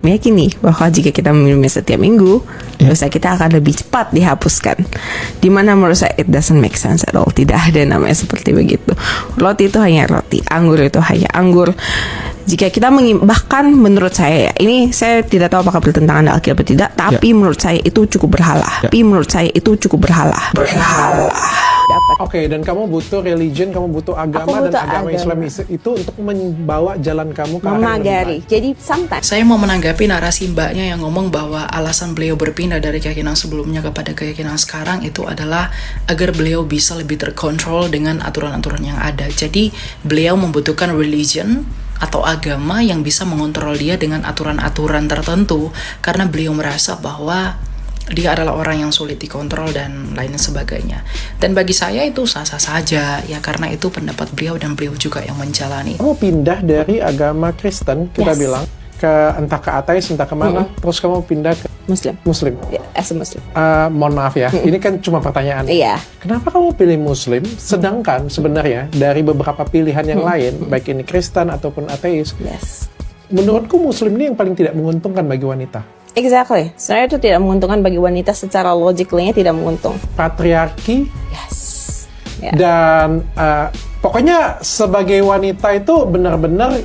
Meyakini bahwa jika kita meminumnya setiap minggu, dosa kita akan lebih cepat dihapuskan. Dimana menurut saya it doesn't make sense at all. Tidak ada namanya seperti begitu. Roti itu hanya roti, anggur itu hanya anggur. Jika kita bahkan menurut saya ya, ini saya tidak tahu apakah bertentangan dengan Alkitab atau tidak, tapi menurut saya itu cukup berhala. Berhala. Oke, dan kamu butuh religion, kamu butuh agama, dan agama Islam itu untuk membawa jalan kamu ke arah yang lebih baik. Jadi sometimes saya mau menanggapi narasi mbaknya yang ngomong bahwa alasan beliau berpindah dari keyakinan sebelumnya kepada keyakinan sekarang itu adalah agar beliau bisa lebih terkontrol dengan aturan-aturan yang ada. Jadi beliau membutuhkan religion atau agama yang bisa mengontrol dia dengan aturan-aturan tertentu karena beliau merasa bahwa dia adalah orang yang sulit dikontrol dan lain sebagainya. Dan bagi saya itu sah-sah saja ya, karena itu pendapat beliau dan beliau juga yang menjalani. Kamu pindah dari agama Kristen, kita bilang, ke entah ke ateis, entah kemana, terus kamu pindah ke Muslim. As a Muslim. Mohon maaf ya, ini kan cuma pertanyaan. Iya. Kenapa kamu pilih Muslim, sedangkan sebenarnya dari beberapa pilihan yang lain, baik ini Kristen ataupun ateis, menurutku Muslim ini yang paling tidak menguntungkan bagi wanita. Exactly. Sebenarnya itu tidak menguntungkan bagi wanita secara logically-nya tidak menguntung. Patriarki. Dan pokoknya sebagai wanita itu benar-benar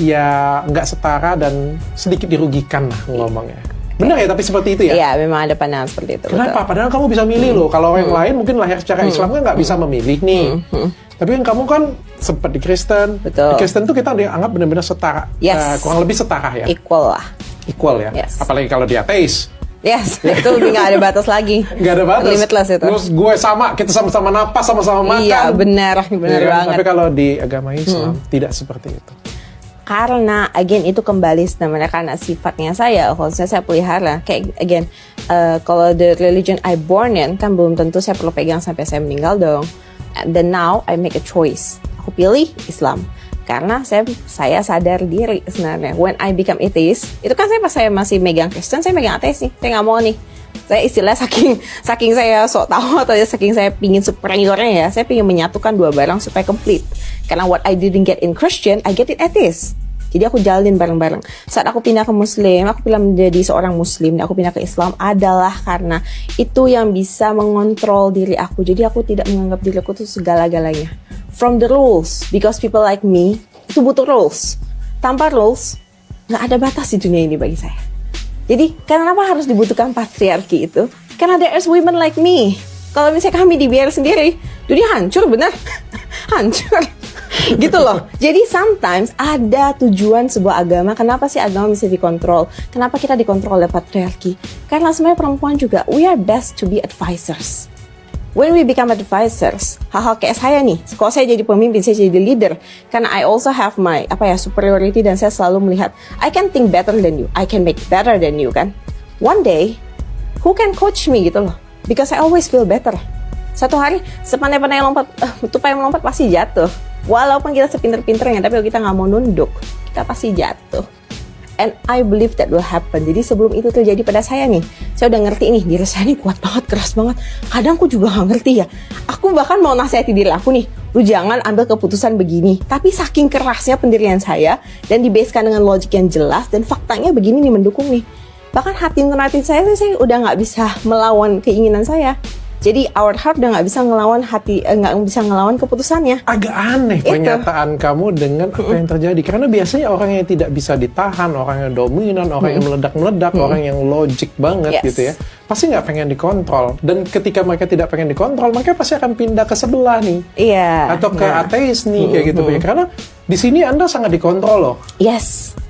ya nggak setara dan sedikit dirugikan lah ngomongnya. Benar ya, tapi seperti itu ya? Iya, memang ada pandangan seperti itu. Kenapa? Betul. Padahal kamu bisa milih loh. Kalau yang lain mungkin lahir secara Islam kan nggak bisa memilih nih. Tapi kan kamu kan sempat di Kristen. Betul. Di Kristen tuh kita dianggap benar-benar setara. Kurang lebih setara ya? Equal ya? Apalagi kalau di ateis. Itu nggak ada batas lagi. Nggak ada batas. Limitless itu. Terus gue sama, kita sama-sama napas, sama-sama makan. Iya, benar ya, banget. Tapi kalau di agama Islam tidak seperti itu. Karena again itu kembali sebenarnya karena sifatnya saya, khususnya saya pelihara. Kayak again, kalau the religion I born in kan belum tentu saya perlu pegang sampai saya meninggal dong. Then now I make a choice. Aku pilih Islam. Karena saya sadar diri sebenarnya. When I become atheist, itu kan saya pas saya masih megang Kristen, saya megang ateis nih. Saya nggak mau nih. Saya istilah saking saya sok tahu atau saking saya pingin superiornya ya, saya pingin menyatukan dua barang supaya complete. Karena what I didn't get in Christian, I get it atheist. Jadi aku jalanin bareng-bareng. Saat aku pindah ke Muslim, aku pilih menjadi seorang Muslim, dan aku pindah ke Islam adalah karena itu yang bisa mengontrol diri aku. Jadi aku tidak menganggap diriku itu segala-galanya. From the rules, because people like me itu butuh rules. Tanpa rules, nggak ada batas di dunia ini bagi saya. Jadi kenapa harus dibutuhkan patriarki itu? Karena there is women like me. Kalau misalnya kami dibiarkan sendiri, dunia hancur benar, hancur. Gitu loh. Jadi sometimes ada tujuan sebuah agama. Kenapa sih agama bisa dikontrol? Kenapa kita dikontrol oleh patriarki? Karena sebenarnya perempuan juga, we are best to be advisors. When we become advisors, hal-hal kayak saya nih, kalau saya jadi pemimpin, saya jadi leader, karena I also have my superiority, dan saya selalu melihat I can think better than you, I can make better than you kan. One day, who can coach me gitu loh? Because I always feel better. Satu hari, sepandai-pandai lompat, tupai melompat pasti jatuh. Walaupun kita sepinter-pinternya, tapi kalau kita nggak mau nunduk, kita pasti jatuh. And I believe that will happen. Jadi sebelum itu terjadi pada saya nih, saya udah ngerti nih, diri saya nih kuat banget, keras banget. Kadang aku juga gak ngerti ya. Aku bahkan mau nasihati diri aku nih, lu jangan ambil keputusan begini. Tapi saking kerasnya pendirian saya, dan dibaskan dengan logik yang jelas, dan faktanya begini nih mendukung nih. Bahkan hati nurani saya udah gak bisa melawan keinginan saya. Jadi our heart udah nggak bisa ngelawan keputusannya. Agak aneh pernyataan kamu dengan apa yang terjadi. Karena biasanya orang yang tidak bisa ditahan, orang yang dominan, orang yang meledak-meledak, orang yang logik banget gitu ya, pasti nggak pengen dikontrol. Dan ketika mereka tidak pengen dikontrol, mereka pasti akan pindah ke sebelah nih. Atau ke ateis nih kayak gitu. Karena di sini Anda sangat dikontrol loh.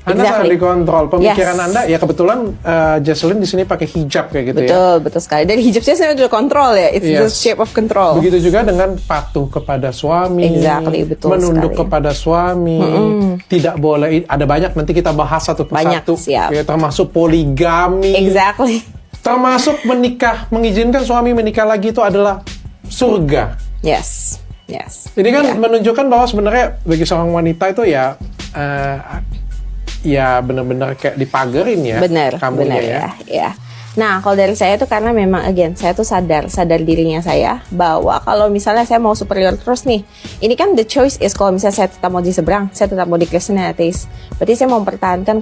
Anda sangat dikontrol. Pemikiran Anda, ya kebetulan Jesslyn di sini pakai hijab kayak gitu Betul sekali. Dan hijabnya saya udah kontrol ya. It's the shape of control. Begitu juga dengan patuh kepada suami, betul menunduk sekali. kepada suami, tidak boleh. Ada banyak, nanti kita bahas satu persatu. Ya, termasuk poligami. Termasuk menikah, mengizinkan suami menikah lagi itu adalah surga. Ini kan menunjukkan bahwa sebenarnya bagi seorang wanita itu ya benar-benar kayak dipagerin ya. Benar ya. Nah, kalau dari saya itu karena memang again, saya tuh sadar dirinya saya bahwa kalau misalnya saya mau superior terus nih, ini kan the choice is kalau misalnya saya tetap mau di seberang, saya tetap mau di Kristen dan ateis. Berarti saya mau mempertahankan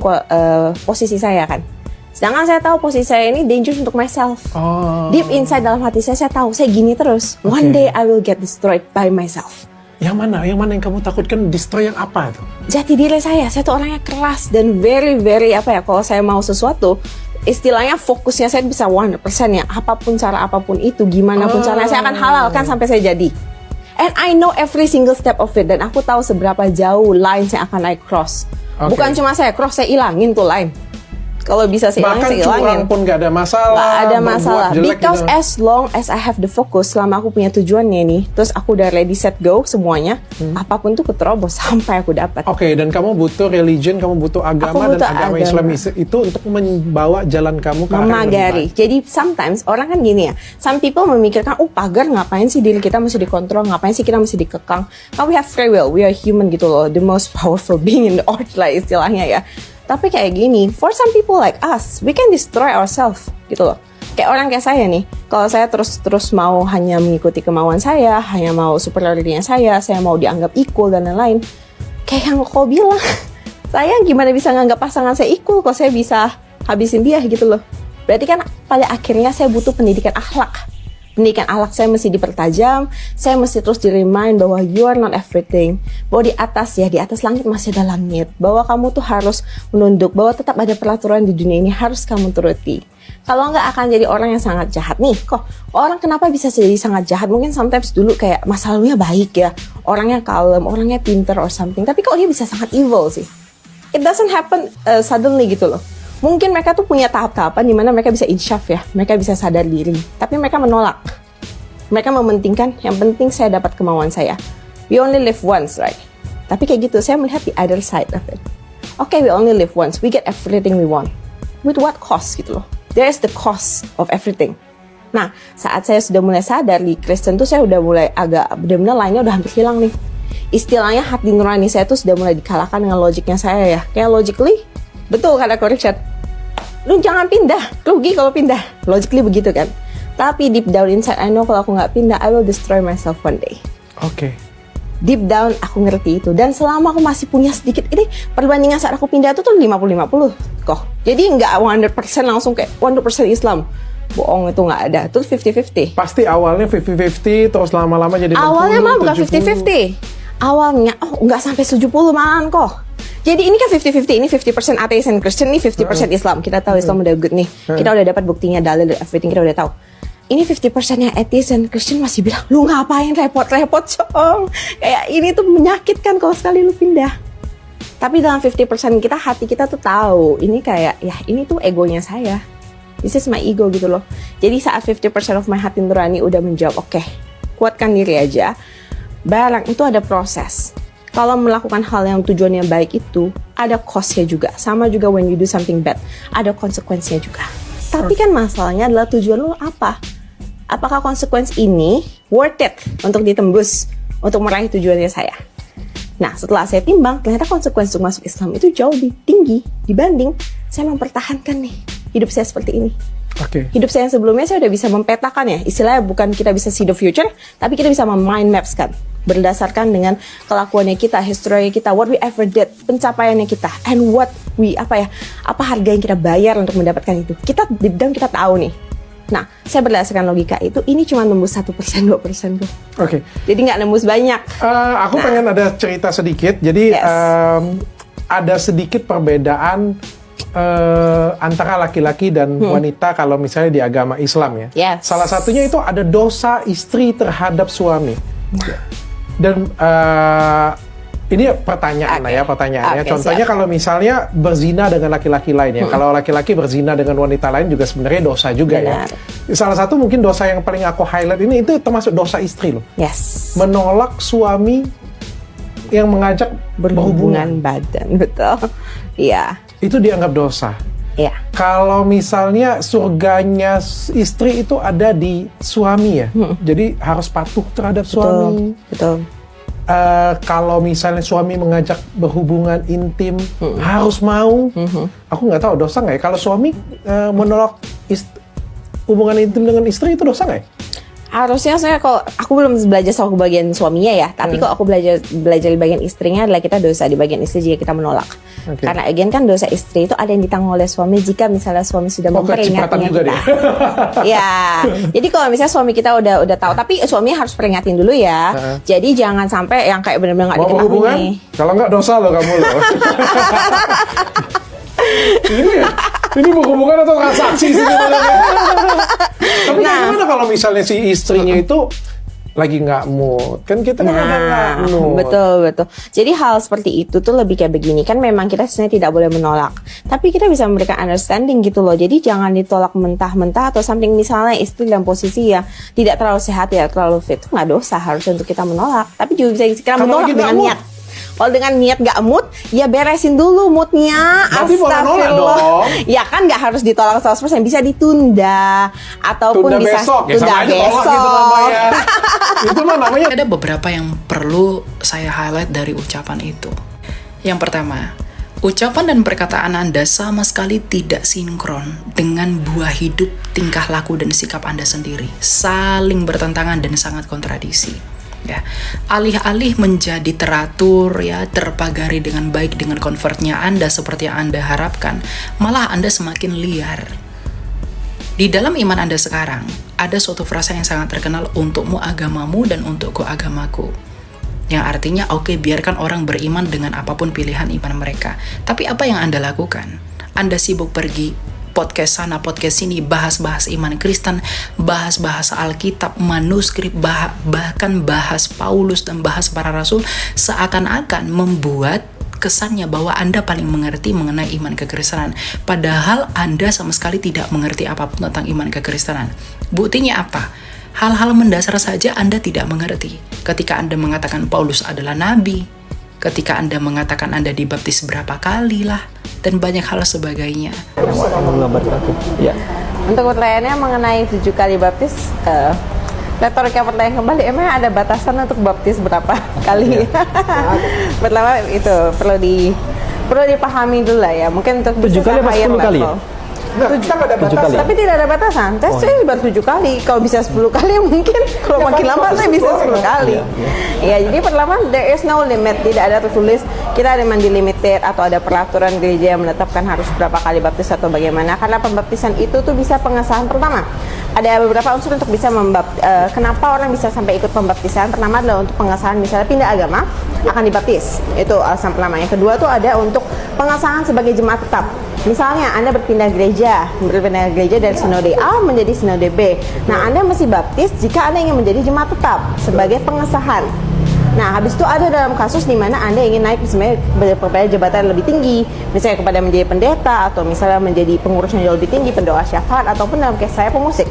posisi saya kan. Sedangkan saya tahu posisi saya ini dangerous untuk myself. Deep inside dalam hati saya tahu saya gini terus. One day I will get destroyed by myself. Yang mana yang kamu takutkan destroy yang apa tuh? Jati diri saya tuh orangnya keras dan very kalau saya mau sesuatu, istilahnya fokusnya saya bisa 100% ya, apapun cara apapun itu, gimana pun caranya saya akan halalkan sampai saya jadi. And I know every single step of it, dan aku tahu seberapa jauh line yang akan I cross. Bukan cuma saya cross, saya ilangin tuh line. Kalau bisa saya ilangin, saya ilangin. Bahkan curang pun gak ada masalah. Gak ada masalah. Because gitu. as long as I have the focus, selama aku punya tujuannya nih, terus aku udah ready set go semuanya, apapun tuh keterobos sampai aku dapat. Oke, dan kamu butuh religion, kamu butuh agama, dan agama Islam itu untuk membawa jalan kamu ke arah yang lebih memagari. Jadi sometimes orang kan gini ya, some people memikirkan, pagar ngapain sih diri kita mesti dikontrol, ngapain sih kita mesti dikekang. Now we have free will, we are human gitu loh, the most powerful being in the earth lah istilahnya ya. Tapi kayak gini, for some people like us, we can destroy ourselves gitu loh. Kayak orang kayak saya nih, kalau saya terus mau hanya mengikuti kemauan saya, hanya mau superioritinya saya mau dianggap equal dan lain-lain. Kayak yang kau bilang, saya gimana bisa nganggap pasangan saya equal kalau saya bisa habisin dia gitu loh. Berarti kan pada akhirnya saya butuh pendidikan akhlak. Pendidikan akhlak saya mesti dipertajam, saya mesti terus di-remind bahwa you are not everything, bahwa di atas langit masih ada langit, bahwa kamu tuh harus menunduk, bahwa tetap ada peraturan di dunia ini harus kamu turuti. Kalau nggak akan jadi orang yang sangat jahat nih. Kok orang kenapa bisa jadi sangat jahat? Mungkin sometimes dulu kayak masa lalunya baik ya, orangnya kalem, orangnya pinter or something, tapi kok dia bisa sangat evil sih? It doesn't happen suddenly gitu loh. Mungkin mereka tuh punya tahap-tahapan di mana mereka bisa insyaf ya, mereka bisa sadar diri. Tapi mereka menolak. Mereka mementingkan, yang penting saya dapat kemauan saya. We only live once, right? Tapi kayak gitu, saya melihat the other side of it. Okay, we only live once, we get everything we want. With what cost gitu loh. There is the cost of everything. Nah, saat saya sudah mulai sadar di Kristen tuh saya udah mulai agak benar-benar lainnya udah hampir hilang nih. Istilahnya hati nurani saya tuh sudah mulai dikalahkan dengan logiknya saya ya. Kayak logically, betul kata Ko Richard, lu jangan pindah, rugi kalau pindah. Logically begitu kan. Tapi deep down inside I know kalau aku nggak pindah, I will destroy myself one day. Oke. Deep down aku ngerti itu. Dan selama aku masih punya sedikit, ini perbandingan saat aku pindah itu tuh 50-50 kok. Jadi nggak 100% langsung kayak 100% Islam. Bohong, itu nggak ada. Itu 50-50. Pasti awalnya 50-50, terus lama-lama jadi 60, awalnya mah bukan 70. 50-50. Awalnya, nggak sampai 70 malahan kok. Jadi ini kan 50-50, ini 50% ateis and Christian, ini 50% Islam. Kita tahu Islam udah good nih. Kita udah dapat buktinya, dalil, everything kita udah tahu. Ini 50% yang ateis and Christian masih bilang, lu ngapain repot-repot cong. Kayak ini tuh menyakitkan kalau sekali lu pindah. Tapi dalam 50% kita, hati kita tuh tahu, ini kayak, ya ini tuh egonya saya. This is my ego gitu loh. Jadi saat 50% of my hati nurani udah menjawab, oke, kuatkan diri aja. Barang itu ada proses. Kalau melakukan hal yang tujuannya baik itu, ada cost-nya juga. Sama juga when you do something bad, ada konsekuensinya juga. Tapi kan masalahnya adalah tujuan lo apa? Apakah konsekuensi ini worth it untuk ditembus, untuk meraih tujuannya saya? Nah, setelah saya timbang, ternyata konsekuensi untuk masuk Islam itu jauh lebih tinggi dibanding saya mempertahankan nih hidup saya seperti ini. Hidup saya yang sebelumnya saya udah bisa mempetakan ya. Istilahnya bukan kita bisa see the future, tapi kita bisa mind maps kan. Berdasarkan dengan kelakuannya kita, history kita, what we ever did, pencapaiannya kita, and what we, apa harga yang kita bayar untuk mendapatkan itu. Kita deep down kita tahu nih. Nah, saya berdasarkan logika itu, ini cuma nembus 1%, 2% tuh. Oke. Jadi nggak nembus banyak. Aku pengen ada cerita sedikit. Jadi ada sedikit perbedaan antara laki-laki dan wanita kalau misalnya di agama Islam ya. Salah satunya itu ada dosa istri terhadap suami. Dan ini pertanyaannya. Contohnya siap. Kalau misalnya berzina dengan laki-laki lain ya. Kalau laki-laki berzina dengan wanita lain juga sebenarnya dosa juga. Benar. Ya. Salah satu mungkin dosa yang paling aku highlight ini itu termasuk dosa istri loh. Menolak suami yang mengajak berhubungan badan, betul. Iya. Itu dianggap dosa. Iya. Kalau misalnya surganya istri itu ada di suami ya, jadi harus patuh terhadap suami. Betul. Kalau misalnya suami mengajak berhubungan intim, harus mau. Aku nggak tahu dosa nggak ya. Kalau suami menolak hubungan intim dengan istri itu dosa nggak ya? Harusnya saya kalau aku belum belajar soal bagian suaminya ya, tapi kalau aku belajar di bagian istrinya adalah kita dosa di bagian istri jika kita menolak. Okay. Karena again kan dosa istri itu ada yang ditanggung oleh suami jika misalnya suami sudah memperingatnya juga kita. dia. Ya, jadi kalau misalnya suami kita udah tahu, tapi suaminya harus peringatin dulu ya. Jadi jangan sampai yang kayak benar-benar nggak Mau diketahui hubungan? nih. Kalau nggak dosa loh kamu loh. Ini mau hubungan atau transaksi sih sebenarnya? Tapi gimana kalau misalnya si istrinya itu lagi nggak mood, kan kita kan ada nggak mood. Betul. Jadi hal seperti itu tuh lebih kayak begini, kan memang kita sebenarnya tidak boleh menolak, tapi kita bisa memberikan understanding gitu loh. Jadi jangan ditolak mentah-mentah atau something, misalnya istri dalam posisi yang tidak terlalu sehat ya, terlalu fit, itu nggak dosa harusnya untuk kita menolak, tapi juga bisa kita menolak dengan niat. Kalau dengan niat gak mood, ya beresin dulu moodnya. Tapi boleh nolak dong. Ya kan gak harus ditolak 100%, bisa ditunda ataupun Tunda bisa besok. Ya, tunda sama aja besok. tolak gitu namanya. Itu mah namanya. Ada beberapa yang perlu saya highlight dari ucapan itu. Yang pertama, ucapan dan perkataan Anda sama sekali tidak sinkron dengan buah hidup, tingkah laku, dan sikap Anda sendiri. Saling bertentangan dan sangat kontradiksi. Ya, alih-alih menjadi teratur ya, terpagari dengan baik dengan convertnya Anda seperti yang Anda harapkan, malah Anda semakin liar. Di dalam iman Anda sekarang, ada suatu frasa yang sangat terkenal, untukmu agamamu dan untukku agamaku. Yang artinya, oke, biarkan orang beriman dengan apapun pilihan iman mereka. Tapi apa yang Anda lakukan? Anda sibuk pergi podcast sana, podcast sini, bahas-bahas iman Kristen, bahas-bahas Alkitab, manuskrip, bahkan bahas Paulus dan bahas para rasul, seakan-akan membuat kesannya bahwa Anda paling mengerti mengenai iman kekristenan. Padahal Anda sama sekali tidak mengerti apapun tentang iman kekristenan. Buktinya apa? Hal-hal mendasar saja Anda tidak mengerti. Ketika Anda mengatakan Paulus adalah nabi, ketika Anda mengatakan Anda dibaptis berapa kali lah, dan banyak hal sebagainya. Ya. Untuk pertanyaannya mengenai 7 kali baptis, retorika pertanyaan kembali, emang ada batasan untuk baptis berapa kali? Pertama itu perlu dipahami dulu lah ya. Mungkin untuk 7 kali apa 10 kali ya? Kita nggak ada 7 kali. Tapi tidak ada batasan. Saya baru 7 kali. Kalau bisa 10 kali mungkin. Kalau makin lama saya bisa 10 kali. Ya, jadi pertama there is no limit. Tidak ada tertulis kita ada mandi limited atau ada peraturan gereja yang menetapkan harus berapa kali baptis atau bagaimana. Karena pembaptisan itu tuh bisa pengesahan pertama. Ada beberapa unsur untuk bisa kenapa orang bisa sampai ikut pembaptisan. Pertama adalah untuk pengesahan misalnya pindah agama akan dibaptis. Itu alasan pertama. Yang kedua tuh ada untuk pengesahan sebagai jemaat tetap. Misalnya Anda berpindah gereja dari sinode A menjadi sinode B. Nah, Anda mesti baptis jika Anda ingin menjadi jemaat tetap sebagai pengesahan. Nah, habis itu ada dalam kasus di mana Anda ingin naik misalnya pada jabatan lebih tinggi, misalnya kepada menjadi pendeta atau misalnya menjadi pengurus yang jauh lebih tinggi, pendoa syafaat ataupun dalam case saya pemusik.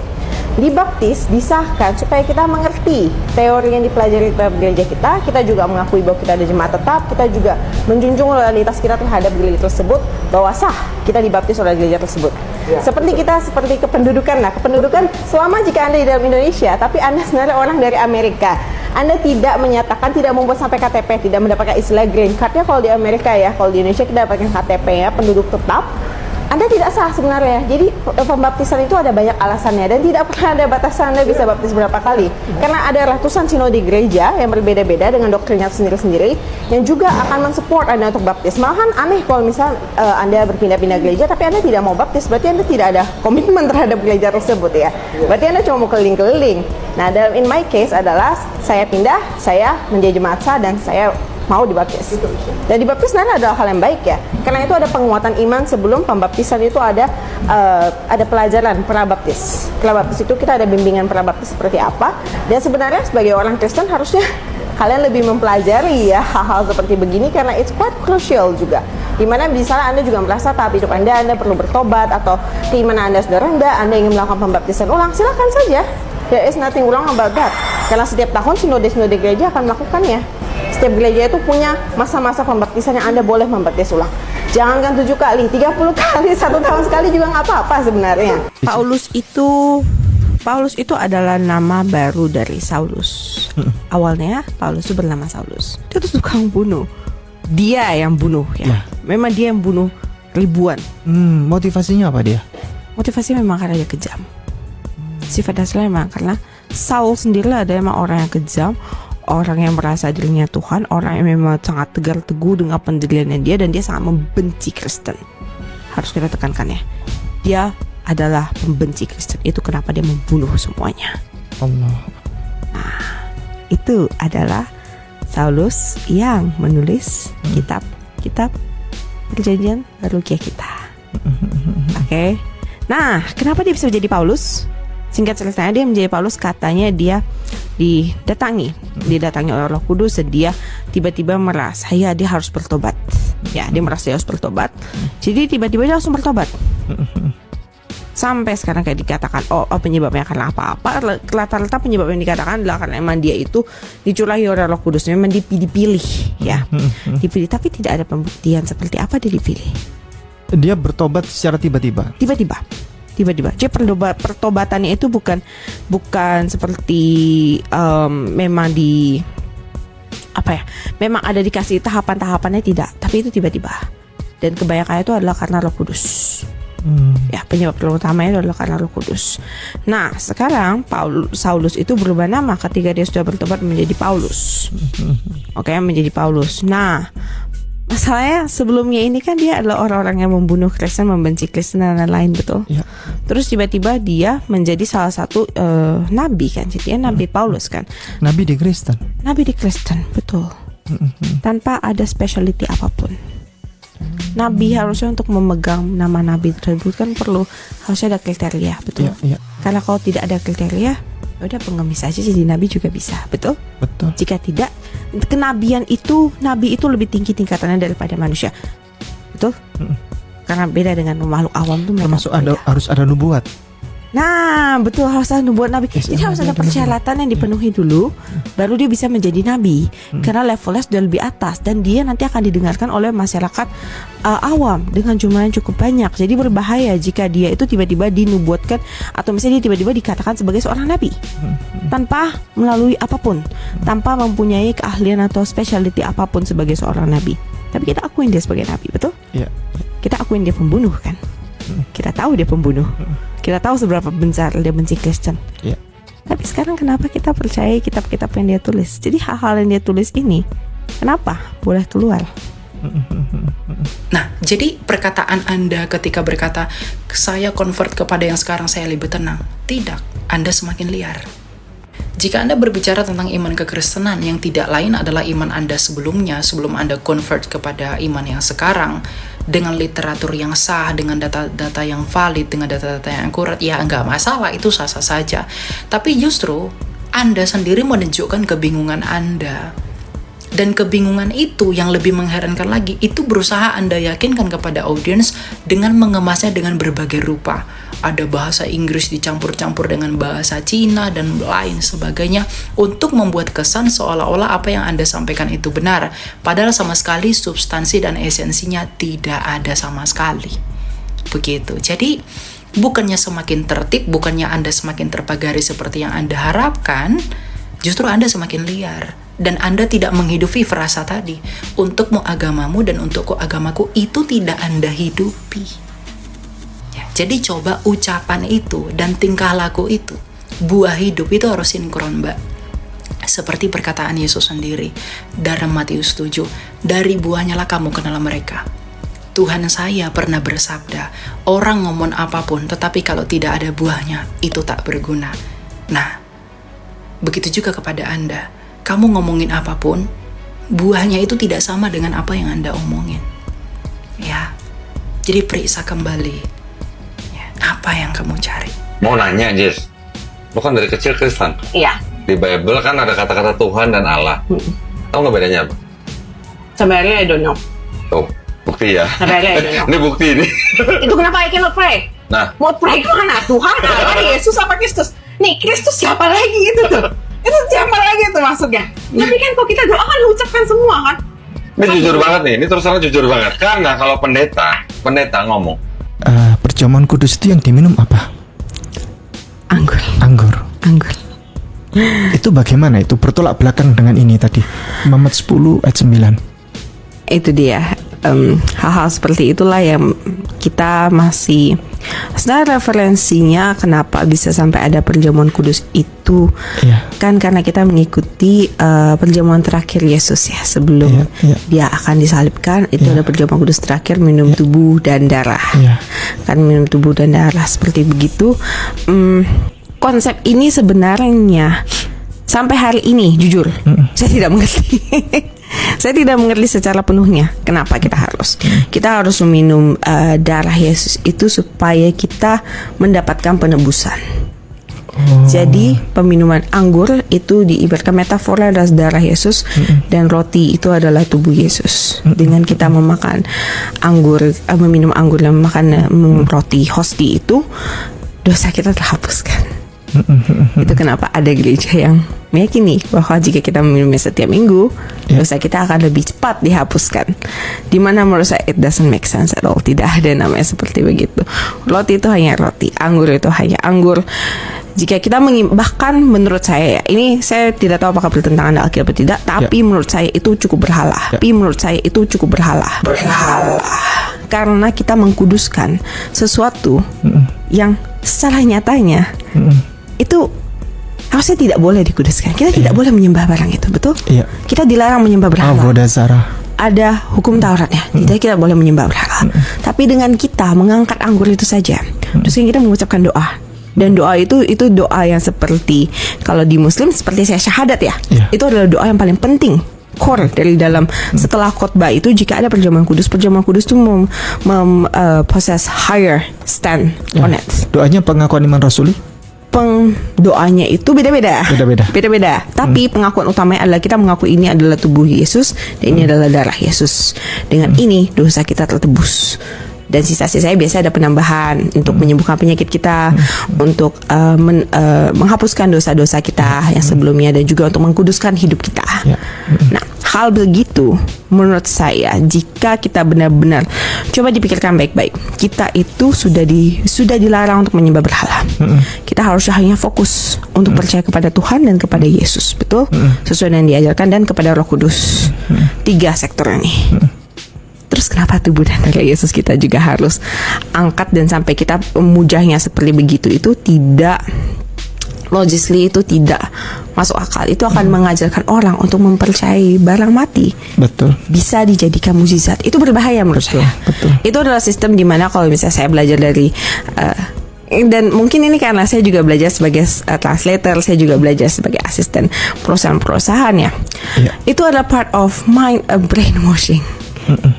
Dibaptis, disahkan supaya kita mengerti teori yang dipelajari dalam gereja kita juga mengakui bahwa kita ada jemaat tetap, kita juga menjunjung loyalitas kita terhadap gereja tersebut, bahwa sah kita dibaptis oleh gereja tersebut. Seperti kependudukan. Nah, kependudukan selama jika Anda di dalam Indonesia, tapi Anda sebenarnya orang dari Amerika, Anda tidak menyatakan, tidak membuat sampai KTP, tidak mendapatkan istilah green card-nya kalau di Amerika ya, kalau di Indonesia kita dapatkan KTP ya, penduduk tetap, Anda tidak sah sebenarnya. Jadi pembaptisan itu ada banyak alasannya dan tidak pernah ada batasan Anda bisa baptis berapa kali. Karena ada ratusan sinode gereja yang berbeda-beda dengan doktrinnya sendiri-sendiri yang juga akan mensupport Anda untuk baptis. Malahan aneh kalau misal Anda berpindah-pindah gereja tapi Anda tidak mau baptis, berarti Anda tidak ada komitmen terhadap gereja tersebut ya. Berarti Anda cuma mau keliling-keliling. Nah, dalam in my case adalah saya pindah, saya menjadi jemaat sah dan saya mau dibaptis. Dan dibaptis sebenarnya adalah hal yang baik ya. Karena itu ada penguatan iman sebelum pembaptisan itu ada pelajaran prabaptis. Prabaptis itu kita ada bimbingan prabaptis seperti apa. Dan sebenarnya sebagai orang Kristen harusnya kalian lebih mempelajari ya hal-hal seperti begini karena it's quite crucial juga. Dimana misalnya Anda juga merasa tahap hidup Anda perlu bertobat atau keimanan Anda sudah rendah, Anda ingin melakukan pembaptisan ulang, silakan saja. There is nothing wrong about that. Karena setiap tahun sinode-sinode gereja akan melakukannya. Setiap gereja itu punya masa-masa pembaptisan yang Anda boleh membaptis ulang. Jangankan 7 kali, 30 kali, 1 tahun sekali juga nggak apa-apa sebenarnya. Paulus itu adalah nama baru dari Saulus. Awalnya Paulus itu bernama Saulus. Dia tuh tukang bunuh. Dia yang bunuh ya. Memang dia yang bunuh ribuan. Motivasinya apa dia? Motivasinya memang karena dia kejam. sifat dasarnya memang karena Saul sendiri ada emang orang yang kejam, orang yang merasa dirinya Tuhan, orang yang memang sangat tegar teguh dengan pendiriannya dia, dan dia sangat membenci Kristen. Harus kita tekankan ya, dia adalah pembenci Kristen. Itu kenapa dia membunuh semuanya. Allah. Nah, itu adalah Saulus yang menulis kitab Perjanjian Baru kita. Oke. Nah, kenapa dia bisa menjadi Paulus? Singkat ceritanya dia menjadi Paulus, katanya dia didatangi oleh Roh Kudus, dan dia tiba-tiba merasa dia harus bertobat. Ya, dia merasa dia harus bertobat. Jadi tiba-tiba dia langsung bertobat. Sampai sekarang kayak dikatakan penyebabnya karena apa-apa. Rata-rata penyebab yang dikatakan adalah karena emang dia itu dicurahi oleh Roh Kudus, memang dipilih ya. Dipilih, tapi tidak ada pembuktian seperti apa dia dipilih. Dia bertobat secara tiba-tiba. Jadi pertobatannya itu bukan seperti memang memang ada dikasih tahapan-tahapannya, tidak, tapi itu tiba-tiba. Dan kebanyakan itu adalah karena Roh Kudus. Ya, penyebab utamanya adalah karena Roh Kudus. Nah, sekarang Saulus itu berubah nama ketika dia sudah bertobat menjadi Paulus. Oke, menjadi Paulus. Nah, masalahnya sebelumnya ini kan dia adalah orang-orang yang membunuh Kristen, membenci Kristen dan lain-lain, betul? Ya. Terus tiba-tiba dia menjadi salah satu nabi kan, jadi Nabi Paulus kan. Nabi di Kristen. Nabi di Kristen, betul. Tanpa ada specialty apapun. Nabi harusnya untuk memegang nama nabi tersebut kan harusnya ada kriteria, betul? Ya. Karena kalau tidak ada kriteria, udah pengemis aja jadi nabi juga bisa, betul? Betul. Jika tidak, nabi itu lebih tinggi tingkatannya daripada manusia, betul? Karena beda dengan makhluk awam tuh. Termasuk harus ada nubuat. Nah, betul, harus ada nubuat nabi. Jadi harus ada persyaratan yang dipenuhi dulu, baru dia bisa menjadi nabi. Karena levelnya sudah lebih atas, dan dia nanti akan didengarkan oleh masyarakat awam dengan jumlah yang cukup banyak. Jadi berbahaya jika dia itu tiba-tiba dinubuatkan, atau misalnya dia tiba-tiba dikatakan sebagai seorang nabi tanpa melalui apapun, tanpa mempunyai keahlian atau specialty apapun sebagai seorang nabi. Tapi kita akuin dia sebagai nabi, betul? Iya. Kita akuin dia pembunuh kan? Kita tahu dia pembunuh. Kita tahu seberapa besar dia benci Kristen. Yeah. Tapi sekarang kenapa kita percaya kitab-kitab yang dia tulis? Jadi hal-hal yang dia tulis ini, kenapa boleh keluar? Nah, jadi perkataan Anda ketika berkata, saya convert kepada yang sekarang saya lebih tenang. Tidak, Anda semakin liar. Jika Anda berbicara tentang iman kekristenan, yang tidak lain adalah iman Anda sebelumnya, sebelum Anda convert kepada iman yang sekarang, dengan literatur yang sah, dengan data-data yang valid, dengan data-data yang akurat, ya nggak masalah, itu sah-sah saja. Tapi justru Anda sendiri menunjukkan kebingungan Anda. Dan kebingungan itu yang lebih mengherankan lagi, itu berusaha Anda yakinkan kepada audiens dengan mengemasnya dengan berbagai rupa. Ada bahasa Inggris dicampur-campur dengan bahasa Cina dan lain sebagainya, untuk membuat kesan seolah-olah apa yang Anda sampaikan itu benar, padahal sama sekali substansi dan esensinya tidak ada sama sekali. Begitu. Jadi bukannya semakin tertib, bukannya Anda semakin terpagari seperti yang Anda harapkan, justru Anda semakin liar. Dan Anda tidak menghidupi frasa tadi. Untukmu agamamu dan untukku agamaku, itu tidak Anda hidupi. Ya, jadi coba ucapan itu dan tingkah laku itu, buah hidup itu harus sinkron, Mbak. Seperti perkataan Yesus sendiri dalam Matius 7, dari buahnya lah kamu kenal mereka. Tuhan saya pernah bersabda, orang ngomong apapun tetapi kalau tidak ada buahnya, itu tak berguna. Nah, begitu juga kepada Anda. Kamu ngomongin apapun, buahnya itu tidak sama dengan apa yang Anda omongin. Ya, jadi periksa kembali. Ya, apa yang kamu cari? Mau nanya, Jess. Lo kan dari kecil Kristen. Iya. Di Bible kan ada kata-kata Tuhan dan Allah. Tahu nggak bedanya apa? Sebenarnya I don't know. Tuh, bukti ya. Sebenarnya I don't know. Ini bukti ini. Itu kenapa I cannot pray? Nah, Mau pray kemana? Tuhan, Allah, Yesus, apa Kristus? Nih, Kristus siapa lagi itu tuh? Itu siapa lagi tuh maksudnya? Tapi kan kok kita doa kan ucapkan semua kan? ini jujur banget nih. Ini terus terang jujur banget. Karena kalau pendeta ngomong, Perjamuan kudus itu yang diminum apa? Anggur. Itu bagaimana? Itu bertolak belakang dengan ini tadi, Muhammad 10 ayat 9. Itu dia. Hal-hal seperti itulah yang kita masih Sebenarnya referensinya kenapa bisa sampai ada perjamuan kudus itu kan karena kita mengikuti perjamuan terakhir Yesus ya, sebelum dia akan disalibkan. Itu ada perjamuan kudus terakhir, minum tubuh dan darah. Kan minum tubuh dan darah seperti begitu. Konsep ini sebenarnya sampai hari ini jujur saya tidak mengerti. Saya tidak mengerti secara penuhnya kenapa kita harus meminum darah Yesus itu supaya kita mendapatkan penebusan. Jadi peminuman anggur itu diibaratkan metafora adalah darah Yesus, dan roti itu adalah tubuh Yesus. Dengan kita memakan anggur, meminum anggur dan memakan roti hosti itu, dosa kita terhapuskan. Itu kenapa ada gereja yang meyakini bahwa jika kita meminumnya setiap minggu, dosa kita akan lebih cepat dihapuskan. Dimana menurut saya it doesn't make sense at all. Tidak ada namanya seperti begitu. Roti itu hanya roti, anggur itu hanya anggur. Jika kita bahkan menurut saya, ini saya tidak tahu apakah bertentangan dengan Alkitab atau tidak, tapi menurut saya itu cukup berhala. Karena kita mengkuduskan sesuatu yang secara nyatanya itu harusnya tidak boleh dikuduskan. Kita tidak boleh menyembah barang itu, betul? Kita dilarang menyembah berhala. Ada hukum Tauratnya, tidak kita boleh menyembah berhala. Tapi dengan kita mengangkat anggur itu saja, terus kita mengucapkan doa. Dan doa itu doa yang seperti kalau di Muslim seperti saya syahadat ya. Itu adalah doa yang paling penting, core dari dalam setelah khotbah itu. Jika ada perjamuan kudus itu possess higher stand on it. Doanya pengakuan iman rasuli. Doanya itu beda-beda. Tapi pengakuan utamanya adalah kita mengaku ini adalah tubuh Yesus dan ini adalah darah Yesus. Dengan ini dosa kita tertebus. Dan sisa-sisanya biasa ada penambahan untuk menyembuhkan penyakit kita, untuk menghapuskan dosa-dosa kita yang sebelumnya, dan juga untuk mengkuduskan hidup kita. Nah, hal begitu menurut saya, jika kita benar-benar coba dipikirkan baik-baik, kita itu sudah dilarang untuk menyembah berhala. Kita harusnya hanya fokus untuk percaya kepada Tuhan dan kepada Yesus, betul? Sesuai yang diajarkan, dan kepada Roh Kudus. 3 sektor ini. Terus kenapa tubuh dan darah Yesus kita juga harus angkat dan sampai kita memujahnya seperti begitu? Itu tidak logically, itu tidak masuk akal. Itu akan mengajarkan orang untuk mempercayai barang mati bisa dijadikan mukjizat. Itu berbahaya menurut saya. Itu adalah sistem di mana kalau misalnya saya belajar dari dan mungkin ini karena saya juga belajar sebagai translator, saya juga belajar sebagai asisten perusahaan-perusahaan ya. Itu adalah part of mind brainwashing.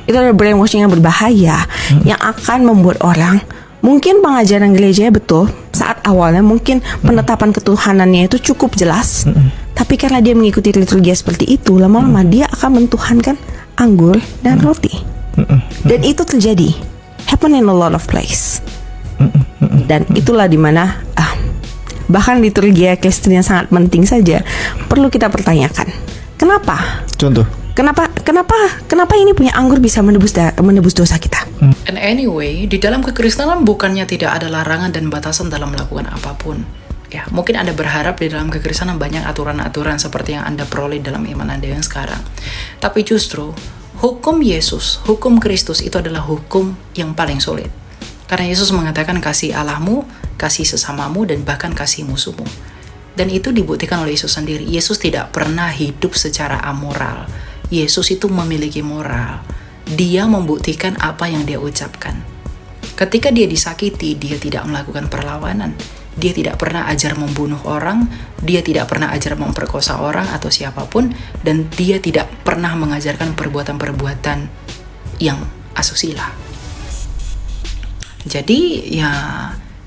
Itu adalah brainwashing yang berbahaya, yang akan membuat orang, mungkin pengajaran gerejanya betul saat awalnya, mungkin penetapan ketuhanannya itu cukup jelas, tapi karena dia mengikuti liturgi seperti itu, lama-lama dia akan mentuhankan anggur dan roti. Dan itu terjadi, happen in a lot of place. Dan itulah dimana bahkan liturgi Kristen yang sangat penting saja perlu kita pertanyakan. Kenapa? Contoh. Kenapa ini punya anggur bisa menebus dosa kita? And anyway, di dalam kekristenan bukannya tidak ada larangan dan batasan dalam melakukan apapun. Ya, mungkin Anda berharap di dalam kekristenan banyak aturan-aturan seperti yang Anda peroleh dalam iman Anda yang sekarang. Tapi justru hukum Yesus, hukum Kristus itu adalah hukum yang paling sulit. Karena Yesus mengatakan kasih Allahmu, kasih sesamamu, dan bahkan kasih musuhmu. Dan itu dibuktikan oleh Yesus sendiri. Yesus tidak pernah hidup secara amoral. Yesus itu memiliki moral. Dia membuktikan apa yang dia ucapkan. Ketika dia disakiti, dia tidak melakukan perlawanan. Dia tidak pernah ajar membunuh orang, dia tidak pernah ajar memperkosa orang atau siapapun, dan dia tidak pernah mengajarkan perbuatan-perbuatan yang asusila. Jadi ya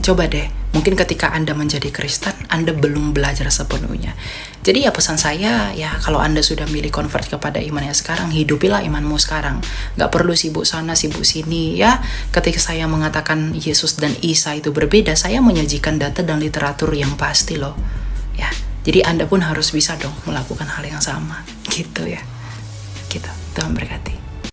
coba deh, mungkin ketika Anda menjadi Kristen, Anda belum belajar sepenuhnya. Jadi ya pesan saya, ya kalau Anda sudah milih convert kepada iman yang sekarang, hidupilah imanmu sekarang. Gak perlu sibuk sana, sibuk sini ya. Ketika saya mengatakan Yesus dan Isa itu berbeda, saya menyajikan data dan literatur yang pasti loh. Ya, jadi Anda pun harus bisa dong melakukan hal yang sama. Gitu ya. Gitu, Tuhan berkati.